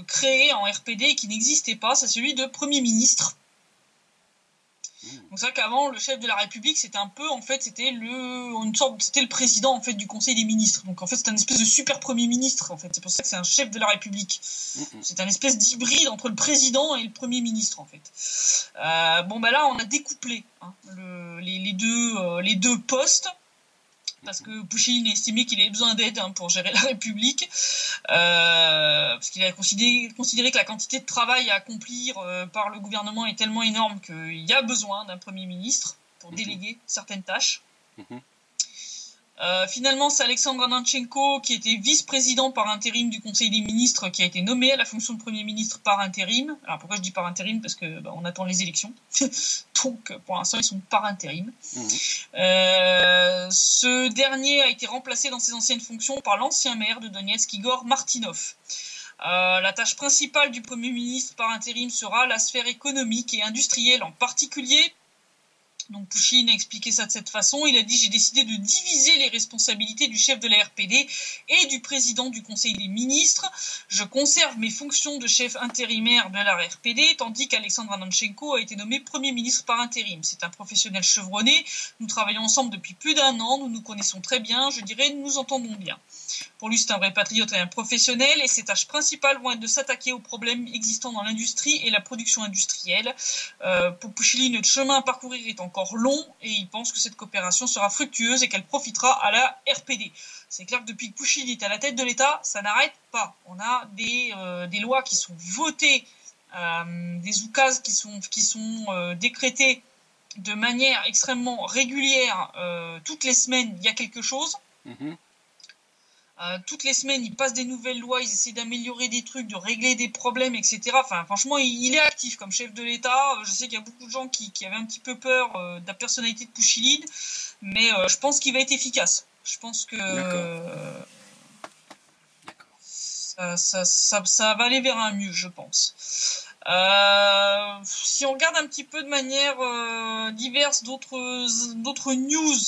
créé en RPD et qui n'existait pas, c'est celui de Premier ministre. Donc c'est vrai qu'avant, le chef de la République, c'était un peu, en fait, c'était le président en fait du Conseil des ministres. Donc en fait, c'est un espèce de super Premier ministre. En fait, c'est pour ça que c'est un chef de la République. C'est un espèce d'hybride entre le président et le Premier ministre, en fait. Là, on a découplé les deux postes. Parce que Pouchkine a estimé qu'il avait besoin d'aide pour gérer la République, parce qu'il a considéré que la quantité de travail à accomplir par le gouvernement est tellement énorme qu'il y a besoin d'un Premier ministre pour déléguer certaines tâches. Finalement, c'est Alexandre Ananchenko, qui était vice-président par intérim du Conseil des ministres, qui a été nommé à la fonction de Premier ministre par intérim. Alors pourquoi je dis par intérim? Parce que on attend les élections. Donc pour l'instant, ils sont par intérim. Ce dernier a été remplacé dans ses anciennes fonctions par l'ancien maire de Donetsk, Igor Martynov. La tâche principale du Premier ministre par intérim sera la sphère économique et industrielle en particulier. Donc Pouchkine a expliqué ça de cette façon. Il a dit « J'ai décidé de diviser les responsabilités du chef de la RPD et du président du Conseil des ministres. Je conserve mes fonctions de chef intérimaire de la RPD, tandis qu'Alexandre Ananchenko a été nommé Premier ministre par intérim. C'est un professionnel chevronné. Nous travaillons ensemble depuis plus d'1 an. Nous nous connaissons très bien. Je dirais, nous nous entendons bien. Pour lui, c'est un vrai patriote et un professionnel. Et ses tâches principales vont être de s'attaquer aux problèmes existants dans l'industrie et la production industrielle. Pour Pouchkine, le chemin à parcourir est encore long et il pense que cette coopération sera fructueuse et qu'elle profitera à la RPD. C'est clair que depuis que Pouchkine est à la tête de l'État, ça n'arrête pas. On a des lois qui sont votées, des oukases qui sont décrétées de manière extrêmement régulière. Toutes les semaines, il y a quelque chose. Toutes les semaines, ils passent des nouvelles lois, ils essaient d'améliorer des trucs, de régler des problèmes, etc. Enfin, franchement, il est actif comme chef de l'État. Je sais qu'il y a beaucoup de gens qui avaient un petit peu peur de la personnalité de Pouchkine, mais je pense qu'il va être efficace. Je pense que ça va aller vers un mieux, je pense. Si on regarde un petit peu de manière diverse d'autres news,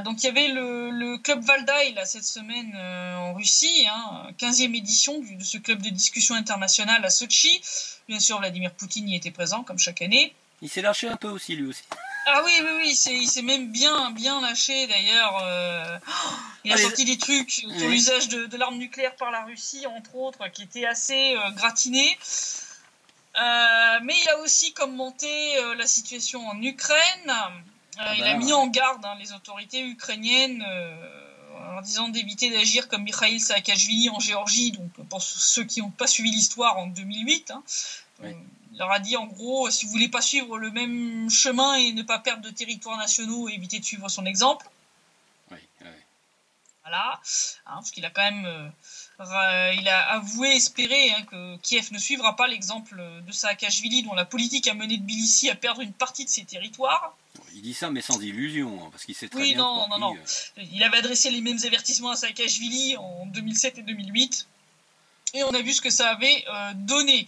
donc il y avait le club Valdai là, cette semaine en Russie, 15e édition de ce club de discussion internationale à Sotchi. Bien sûr, Vladimir Poutine y était présent comme chaque année. Il s'est lâché un peu aussi, lui aussi. Ah oui, il s'est même bien lâché d'ailleurs. Il a sorti des trucs sur l'usage de l'arme nucléaire par la Russie, entre autres, qui étaient assez gratinés. Mais il a aussi commenté la situation en Ukraine. Il a mis en garde les autorités ukrainiennes en disant d'éviter d'agir comme Mikhail Saakashvili en Géorgie. Donc pour ceux qui n'ont pas suivi l'histoire en 2008, il leur a dit en gros, si vous voulez pas suivre le même chemin et ne pas perdre de territoires nationaux, évitez de suivre son exemple. Voilà, parce qu'il a quand même, il a avoué, espéré que Kiev ne suivra pas l'exemple de Saakashvili, dont la politique a mené Tbilissi à perdre une partie de ses territoires. Il dit ça, mais sans illusion, parce qu'il sait très bien. Non. Il avait adressé les mêmes avertissements à Saakashvili en 2007 et 2008, et on a vu ce que ça avait donné.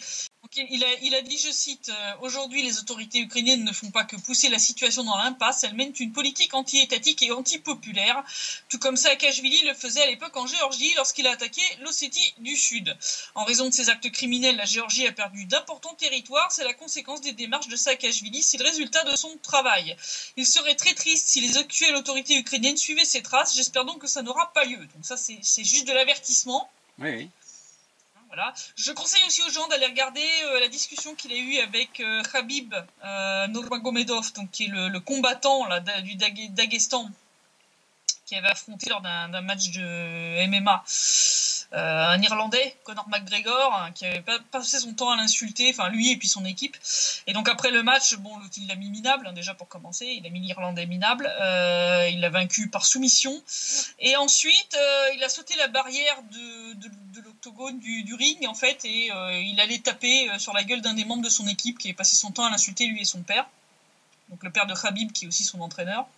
Il a dit, je cite, aujourd'hui les autorités ukrainiennes ne font pas que pousser la situation dans l'impasse, elles mènent une politique anti-étatique et anti-populaire, tout comme Saakashvili le faisait à l'époque en Géorgie lorsqu'il a attaqué l'Ossétie du Sud. En raison de ses actes criminels, la Géorgie a perdu d'importants territoires, c'est la conséquence des démarches de Saakashvili, c'est le résultat de son travail. Il serait très triste si les actuelles autorités ukrainiennes suivaient ses traces, j'espère donc que ça n'aura pas lieu. Donc ça c'est juste de l'avertissement. Oui. Voilà. Je conseille aussi aux gens d'aller regarder la discussion qu'il a eue avec Khabib Nurmagomedov, donc qui est le combattant là, du Daghestan, qui avait affronté lors d'un match de MMA un Irlandais, Conor McGregor, hein, qui avait passé son temps à l'insulter, enfin lui et puis son équipe. Et donc après le match, bon, il l'a mis minable, hein, déjà pour commencer, il a mis l'Irlandais minable, il l'a vaincu par soumission. Et ensuite, il a sauté la barrière de l'octogone du ring, en fait, et il allait taper sur la gueule d'un des membres de son équipe qui avait passé son temps à l'insulter, lui et son père. Donc le père de Khabib, qui est aussi son entraîneur.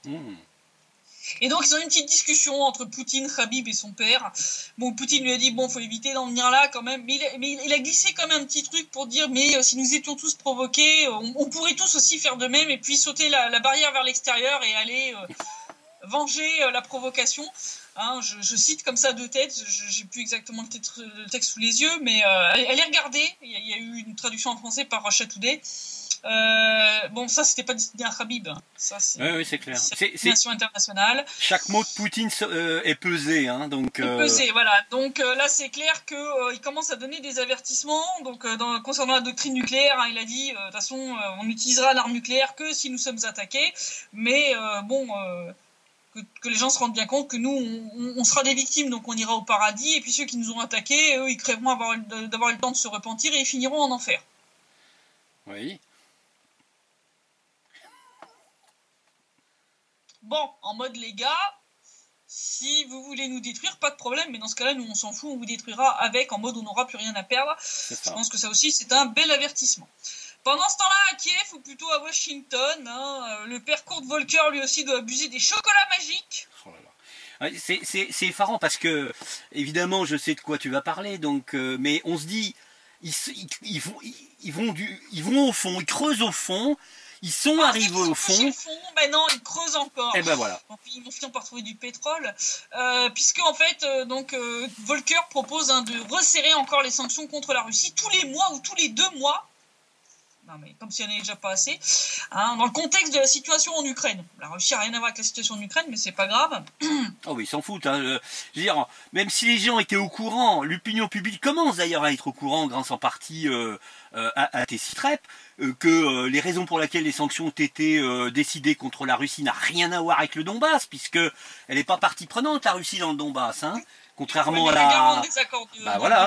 Et donc ils ont eu une petite discussion entre Poutine, Khabib et son père. Bon, Poutine lui a dit, bon, faut éviter d'en venir là quand même. Mais il a glissé quand même un petit truc pour dire, mais si nous étions tous provoqués, on pourrait tous aussi faire de même et puis sauter la barrière vers l'extérieur et aller venger la provocation. Hein, je cite comme ça de tête, j'ai plus exactement le texte sous les yeux, mais allez regarder. Il y a eu une traduction en français par Russia Today. Bon, ça c'était pas destiné à Khabib. Ça, oui, c'est clair. C'est une nation internationale. Chaque mot de Poutine est pesé, hein, donc. Pesé, voilà. Donc là, c'est clair que il commence à donner des avertissements. Donc concernant la doctrine nucléaire, hein, il a dit, de toute façon, on utilisera l'arme nucléaire que si nous sommes attaqués. Mais que les gens se rendent bien compte que nous, on sera des victimes, donc on ira au paradis. Et puis ceux qui nous ont attaqués, eux, ils crèveront d'avoir eu le temps de se repentir et ils finiront en enfer. Oui. Bon, en mode les gars, si vous voulez nous détruire, pas de problème, mais dans ce cas-là, nous on s'en fout, on vous détruira avec, en mode on n'aura plus rien à perdre. Je pense que ça aussi, c'est un bel avertissement. Pendant ce temps-là, à Kiev, ou plutôt à Washington, hein, le père Kurt Volker, lui aussi, doit abuser des chocolats magiques. Oh là là. C'est effarant parce que, évidemment, je sais de quoi tu vas parler, donc, mais on se dit, ils vont au fond, ils creusent au fond. Ils sont arrivés au fond. Ben non, ils creusent encore. Et ben voilà. Donc, ils vont finir par trouver du pétrole, puisque en fait, Volker propose de resserrer encore les sanctions contre la Russie tous les mois ou tous les 2 mois. Non mais comme s'il n'y en avait déjà pas assez. Hein, dans le contexte de la situation en Ukraine. La Russie n'a rien à voir avec la situation en Ukraine, mais c'est pas grave. Oh oui, ils s'en foutent. Hein. Je veux dire, même si les gens étaient au courant, l'opinion publique commence d'ailleurs à être au courant, grâce en partie à Tessitrep, que les raisons pour lesquelles les sanctions ont été décidées contre la Russie n'a rien à voir avec le Donbass, puisque elle n'est pas partie prenante, la Russie, dans le Donbass. Hein. Contrairement à la désaccord de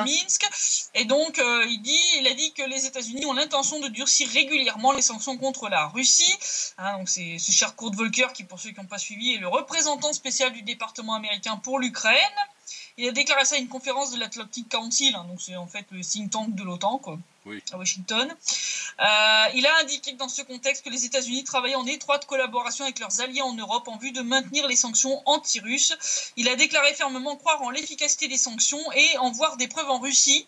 Minsk. Et donc il a dit que les États-Unis ont l'intention de durcir régulièrement les sanctions contre la Russie. Hein, donc c'est ce cher Kurt Volker qui, pour ceux qui n'ont pas suivi, est le représentant spécial du département américain pour l'Ukraine. Il a déclaré ça à une conférence de l'Atlantic Council, hein, donc c'est en fait le think tank de l'OTAN, quoi, oui, à Washington. Il a indiqué que dans ce contexte que les États-Unis travaillaient en étroite collaboration avec leurs alliés en Europe en vue de maintenir les sanctions anti-russes. Il a déclaré fermement croire en l'efficacité des sanctions et en voir des preuves en Russie.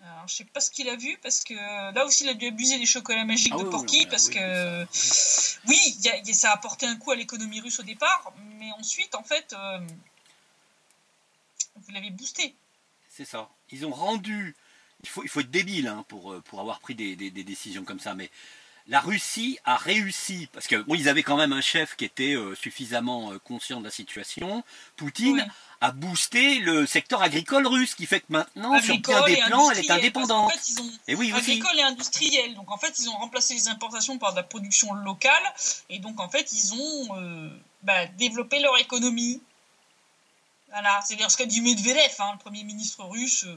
Alors, je sais pas ce qu'il a vu, parce que là aussi il a dû abuser des chocolats magiques de Porky, parce que oui, ça a apporté un coup à l'économie russe au départ, mais ensuite en fait vous l'avez boosté. C'est ça. Ils ont rendu. Il faut être débile, hein, pour avoir pris des décisions comme ça, mais la Russie a réussi, parce que bon, ils avaient quand même un chef qui était suffisamment conscient de la situation. Poutine a boosté le secteur agricole russe, qui fait que maintenant, sur bien des plans, elle est indépendante. En fait, agricole et industriel. Donc en fait, ils ont remplacé les importations par de la production locale, et donc en fait, ils ont développé leur économie. Voilà, c'est d'ailleurs ce qu'a dit Medvedev, hein, le Premier ministre russe,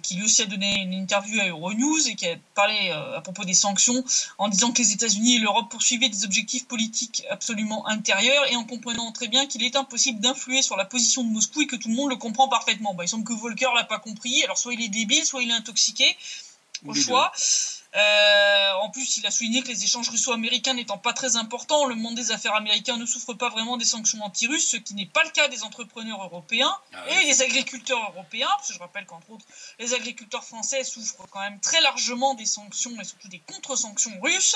qui lui aussi a donné une interview à Euronews et qui a parlé à propos des sanctions en disant que les États-Unis et l'Europe poursuivaient des objectifs politiques absolument intérieurs et en comprenant très bien qu'il est impossible d'influer sur la position de Moscou et que tout le monde le comprend parfaitement. Il semble que Volker l'a pas compris, alors soit il est débile, soit il est intoxiqué, au choix. En plus, il a souligné que les échanges russo-américains n'étant pas très importants, le monde des affaires américains ne souffre pas vraiment des sanctions anti-russes, ce qui n'est pas le cas des entrepreneurs européens et des agriculteurs européens, parce que je rappelle qu'entre autres, les agriculteurs français souffrent quand même très largement des sanctions et surtout des contre-sanctions russes.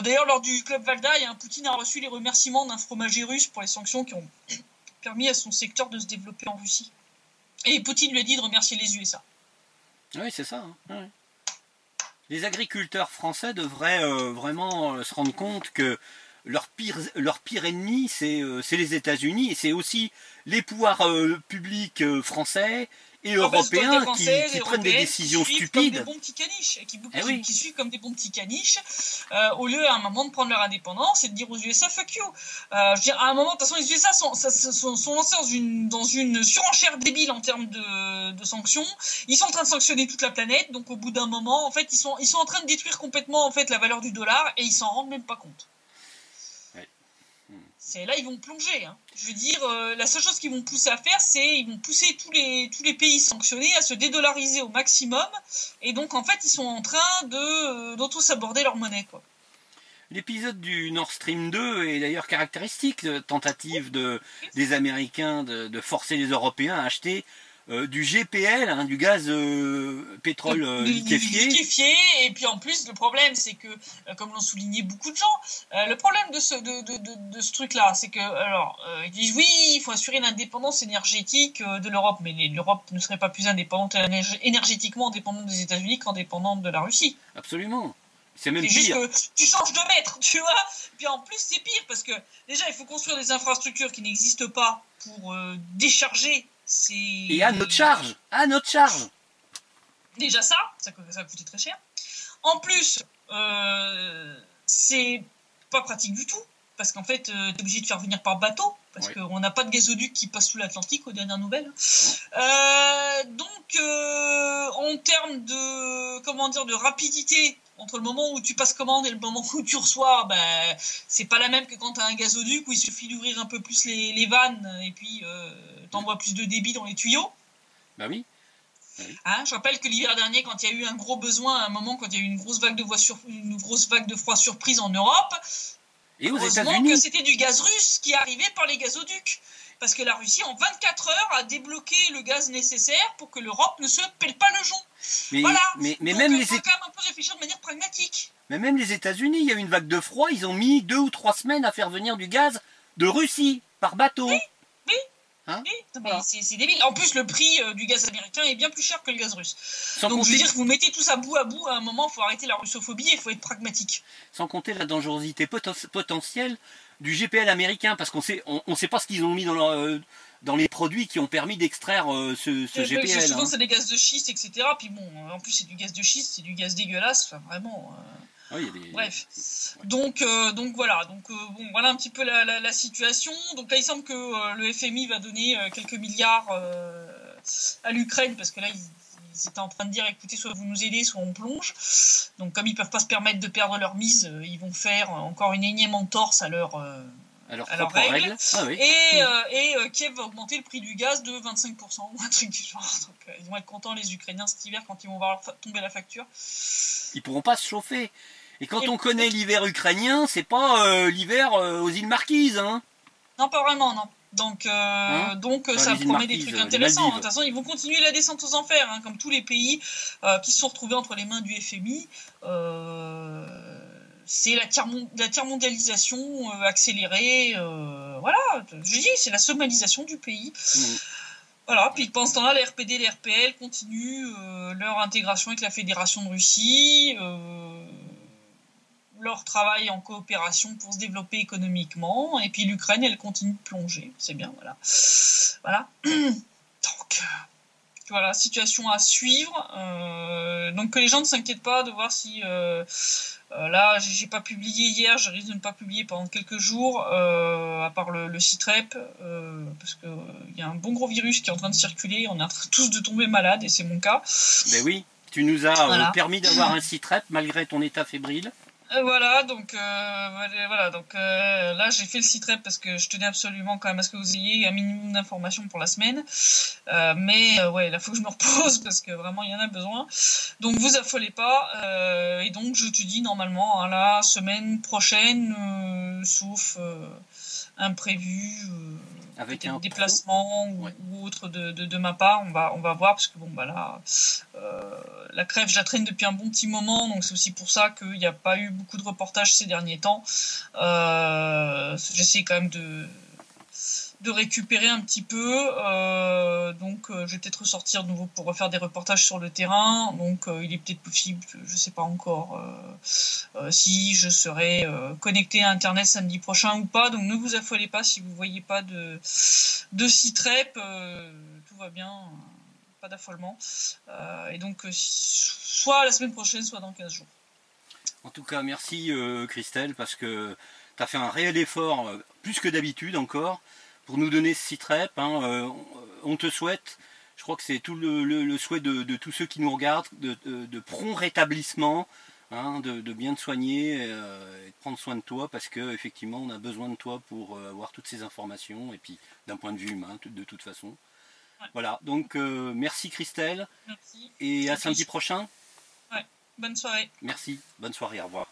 D'ailleurs, lors du Club Valdaï, Poutine a reçu les remerciements d'un fromager russe pour les sanctions qui ont permis à son secteur de se développer en Russie. Et Poutine lui a dit de remercier les USA. Oui, c'est ça. Ouais. Les agriculteurs français devraient vraiment se rendre compte que leur pire ennemi, c'est les États-Unis, et c'est aussi les pouvoirs publics français et européens qui prennent des décisions stupides. Comme des bons petits caniches, qui suivent comme des bons petits caniches, au lieu à un moment de prendre leur indépendance et de dire aux USA fuck you. Je veux dire, à un moment, de toute façon, les USA sont lancés dans une surenchère débile en termes de sanctions. Ils sont en train de sanctionner toute la planète, donc au bout d'un moment, en fait, ils sont en train de détruire complètement en fait la valeur du dollar et ils s'en rendent même pas compte. C'est là ils vont plonger. Je veux dire, la seule chose qu'ils vont pousser à faire, c'est ils vont pousser tous les pays sanctionnés à se dédollariser au maximum. Et donc en fait, ils sont en train d'auto-saborder leur monnaie, quoi. L'épisode du Nord Stream 2 est d'ailleurs caractéristique de tentative des Américains de forcer les Européens à acheter du GPL, du gaz pétrole liquéfié. Et puis en plus, le problème, c'est que, comme l'ont souligné beaucoup de gens, le problème de ce truc-là, c'est que, ils disent oui, il faut assurer l'indépendance énergétique de l'Europe, mais l'Europe ne serait pas plus indépendante énergétiquement dépendante des États-Unis qu'indépendante de la Russie. Absolument. C'est même juste pire. Que tu changes de maître, tu vois. Puis en plus, c'est pire parce que déjà, il faut construire des infrastructures qui n'existent pas pour décharger. Et à notre charge. Déjà ça va coûter très cher. En plus, c'est pas pratique du tout, parce qu'en fait, t'es obligé de faire venir par bateau, parce qu'on n'a pas de gazoduc qui passe sous l'Atlantique aux dernières nouvelles. Donc, en termes de rapidité, entre le moment où tu passes commande et le moment où tu reçois, c'est pas la même que quand tu as un gazoduc où il suffit d'ouvrir un peu plus les vannes et puis t'envoies plus de débit dans les tuyaux. Bah oui. Je rappelle que l'hiver dernier, quand il y a eu un gros besoin, à un moment, quand il y a eu une grosse vague de froid surprise en Europe, et aux heureusement États-Unis que c'était du gaz russe qui arrivait par les gazoducs. Parce que la Russie, en 24 heures, a débloqué le gaz nécessaire pour que l'Europe ne se pèle pas le jonc. Voilà. Mais donc, même il faut quand même un peu réfléchir de manière pragmatique. Mais même les États-Unis, il y a eu une vague de froid, ils ont mis 2 ou 3 semaines à faire venir du gaz de Russie par bateau. Oui. Voilà. C'est débile. En plus, le prix du gaz américain est bien plus cher que le gaz russe. Donc, je veux dire, vous mettez tout ça bout à bout, à un moment, il faut arrêter la russophobie et il faut être pragmatique. Sans compter la dangerosité potentielle du GPL américain, parce qu'on sait pas ce qu'ils ont mis dans les produits qui ont permis d'extraire ce GPL. Souvent, c'est des gaz de schiste, etc. Puis bon, en plus, c'est du gaz de schiste, c'est du gaz dégueulasse, enfin, vraiment... Bref. Donc voilà. Donc voilà un petit peu la situation. Donc là, il semble que le FMI va donner quelques milliards à l'Ukraine, parce que là, ils étaient en train de dire, écoutez, soit vous nous aidez, soit on plonge. Donc comme ils peuvent pas se permettre de perdre leur mise, ils vont faire encore une énième entorse à leurs règles. Et Kiev va augmenter le prix du gaz de 25% ou un truc du genre. Donc, ils vont être contents, les Ukrainiens, cet hiver, quand ils vont voir tomber la facture. Ils pourront pas se chauffer. Et quand on connaît l'hiver ukrainien, c'est pas l'hiver aux îles Marquises, Non, pas vraiment, non. Donc ça promet des trucs intéressants. De toute façon, ils vont continuer la descente aux enfers, comme tous les pays qui se sont retrouvés entre les mains du FMI. C'est la tiers-mondialisation accélérée. Voilà, je dis, c'est la somalisation du pays. Voilà, puis pendant ce temps-là, les RPD, les RPL continuent leur intégration avec la Fédération de Russie, leur travail en coopération pour se développer économiquement, et puis l'Ukraine, elle continue de plonger, c'est bien, voilà. Donc, voilà, situation à suivre. Donc que les gens ne s'inquiètent pas de voir si... là, j'ai pas publié hier, je risque de ne pas publier pendant quelques jours, à part le CITREP, parce que il y a un bon gros virus qui est en train de circuler, on est en train tous de tomber malades, et c'est mon cas. Ben oui, tu nous as permis d'avoir un CITREP malgré ton état fébrile. Là j'ai fait le site-rep parce que je tenais absolument quand même à ce que vous ayez un minimum d'informations pour la semaine. Ouais, là faut que je me repose parce que vraiment il y en a besoin. Donc vous affolez pas. Et donc je te dis normalement hein, la semaine prochaine, sauf imprévu, Avec peut-être un déplacement ouais. ou autre de ma part. On va voir parce que bon bah là. La crève, je la traîne depuis un bon petit moment, donc c'est aussi pour ça qu'il n'y a pas eu beaucoup de reportages ces derniers temps. J'essaie quand même de récupérer un petit peu, donc je vais peut-être ressortir de nouveau pour refaire des reportages sur le terrain, donc il est peut-être possible, je ne sais pas encore si je serai connecté à Internet samedi prochain ou pas, donc ne vous affolez pas si vous ne voyez pas de site rep, tout va bien. Pas d'affolement. Et donc, soit la semaine prochaine, soit dans 15 jours. En tout cas, merci Christelle, parce que tu as fait un réel effort, plus que d'habitude encore, pour nous donner ce site rep. On te souhaite, je crois que c'est tout le souhait de tous ceux qui nous regardent, de prompt rétablissement, de bien te soigner et de prendre soin de toi, parce qu'effectivement, on a besoin de toi pour avoir toutes ces informations, et puis d'un point de vue humain, de toute façon. Ouais. Voilà, donc merci Christelle, Merci. et à samedi prochain. Ouais. Bonne soirée. Merci, bonne soirée, au revoir.